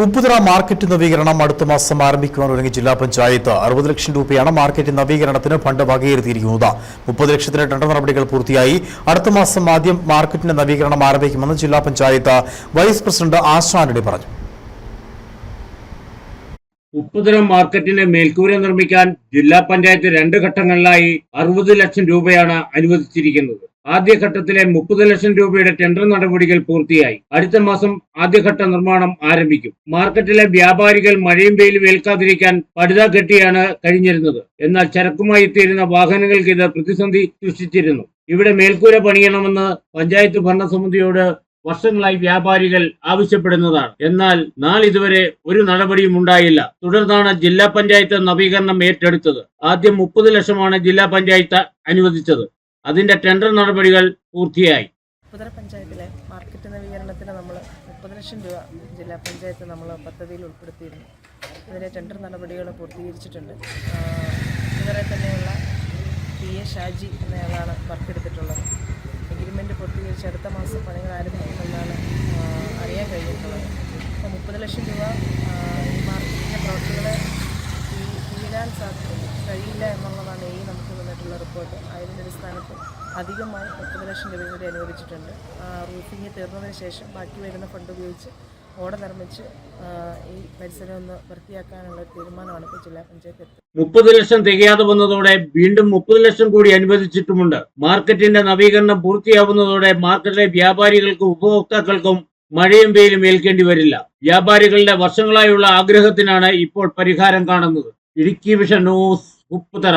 Upputhara market നവീകരണം അടുത്ത മാസം ആരംഭിക്കുവാൻ ഒരുങ്ങി ജില്ലാ പഞ്ചായത്ത് 60 ലക്ഷം രൂപയാണ് മാർക്കറ്റ് നവീകരണത്തിന് ഫണ്ട് വകയിരുത്തിയിരിക്കുന്നത്. 30 ലക്ഷത്തിന് ടെൻഡർ നടപടികൾ പൂർത്തിയായി. അടുത്ത മാസം ആദ്യം മാർക്കറ്റിന്റെ നവീകരണം ആരംഭിക്കുമെന്ന് ജില്ലാ പഞ്ചായത്ത് വൈസ് പ്രസിഡന്റ് ആശാനടി പറഞ്ഞു. ഉപ്പുതറ മാർക്കറ്റിന് മേൽക്കൂര നിർമ്മിക്കാൻ ജില്ലാ പഞ്ചായത്ത് 2 ഘട്ടങ്ങളിലായി 60 ലക്ഷം രൂപയാണ് അനുവദിച്ചിരിക്കുന്നത്. ആദ്യഘട്ടത്തിലെ 30 ലക്ഷം രൂപയുടെ ടെൻഡർ നടപടികൾ പൂർത്തിയായി. അടുത്ത മാസം ആദ്യഘട്ട നിർമ്മാണം ആരംഭിക്കും. മാർക്കറ്റിലെ വ്യാപാരികൾ മഴയും വെയിലും ഏൽക്കാതിരിക്കാൻ പടുത കെട്ടിയാണ് കഴിഞ്ഞിരുന്നത്. എന്നാൽ ചരക്കുമായി എത്തിയിരുന്ന വാഹനങ്ങൾക്ക് ഇത് പ്രതിസന്ധി സൃഷ്ടിച്ചിരുന്നു. ഇവിടെ മേൽക്കൂര പണിയണമെന്ന് പഞ്ചായത്ത് ഭരണസമിതിയോട് വർഷങ്ങളായി വ്യാപാരികൾ ആവശ്യപ്പെടുന്നതാണ്. എന്നാൽ നാളിതുവരെ ഒരു നടപടിയും ഉണ്ടായില്ല. തുടർന്നാണ് ജില്ലാ പഞ്ചായത്ത് നവീകരണം ഏറ്റെടുത്തത്. ആദ്യം 30 ലക്ഷമാണ് ജില്ലാ പഞ്ചായത്ത് അനുവദിച്ചത്. അതിന്റെ ടെൻഡർ നടപടികൾ പൂർത്തിയായി. ഉപ്പുതറ പഞ്ചായത്തിലെ മാർക്കറ്റ് നവീകരണത്തിന് നമ്മൾ 30 ലക്ഷം രൂപ ജില്ലാ പഞ്ചായത്ത് നമ്മൾ പദ്ധതിയിൽ ഉൾപ്പെടുത്തിയിരുന്നു. അതിൻ്റെ ടെൻഡർ നടപടികൾ പൂർത്തീകരിച്ചിട്ടുണ്ട്. ഇവരെ തന്നെയുള്ള PA ഷാജി എന്നയാളാണ് വർക്കെടുത്തിട്ടുള്ളത്. എഗ്രിമെൻ്റ് പൂർത്തീകരിച്ച് അടുത്ത മാസം പണികൾ ആരംഭിക്കുമെന്നാണ് അറിയാൻ കഴിഞ്ഞിട്ടുള്ളത്. അപ്പോൾ 30 ലക്ഷം രൂപ ഈ മാർക്കറ്റിൻ്റെ പ്രവർത്തികളെ തീരാൻ കഴിയില്ല എന്നുള്ളതാണ് നമുക്ക് വന്നിട്ടുള്ള റിപ്പോർട്ട്. അതിൻ്റെ അടിസ്ഥാനത്തിൽ അധികമായി 30 ലക്ഷം രൂപ കൂടി അനുവദിച്ചിട്ടുണ്ട്. റൂഫിങ് തീർന്നതിന് ശേഷം ബാക്കി വരുന്ന ഫണ്ട് ഉപയോഗിച്ച് ഓട നിർമ്മിച്ച് ഈ പരിസരം ഒന്ന് വൃത്തിയാക്കാനുള്ള തീരുമാനമാണ് ഇപ്പോൾ ജില്ലാ പഞ്ചായത്ത് എടുത്തത്. 30 ലക്ഷം തികയാതെ വന്നതോടെ വീണ്ടും 30 ലക്ഷം കൂടി അനുവദിച്ചിട്ടുമുണ്ട്. മാർക്കറ്റിന്റെ നവീകരണം പൂർത്തിയാവുന്നതോടെ മാർക്കറ്റിലെ വ്യാപാരികൾക്കും ഉപഭോക്താക്കൾക്കും മഴയും വെയിലും ഏൽക്കേണ്ടി വരില്ല. വ്യാപാരികളുടെ വർഷങ്ങളായുള്ള ആഗ്രഹത്തിനാണ് ഇപ്പോൾ പരിഹാരം കാണുന്നത്. Idukki vision news, Upputhara.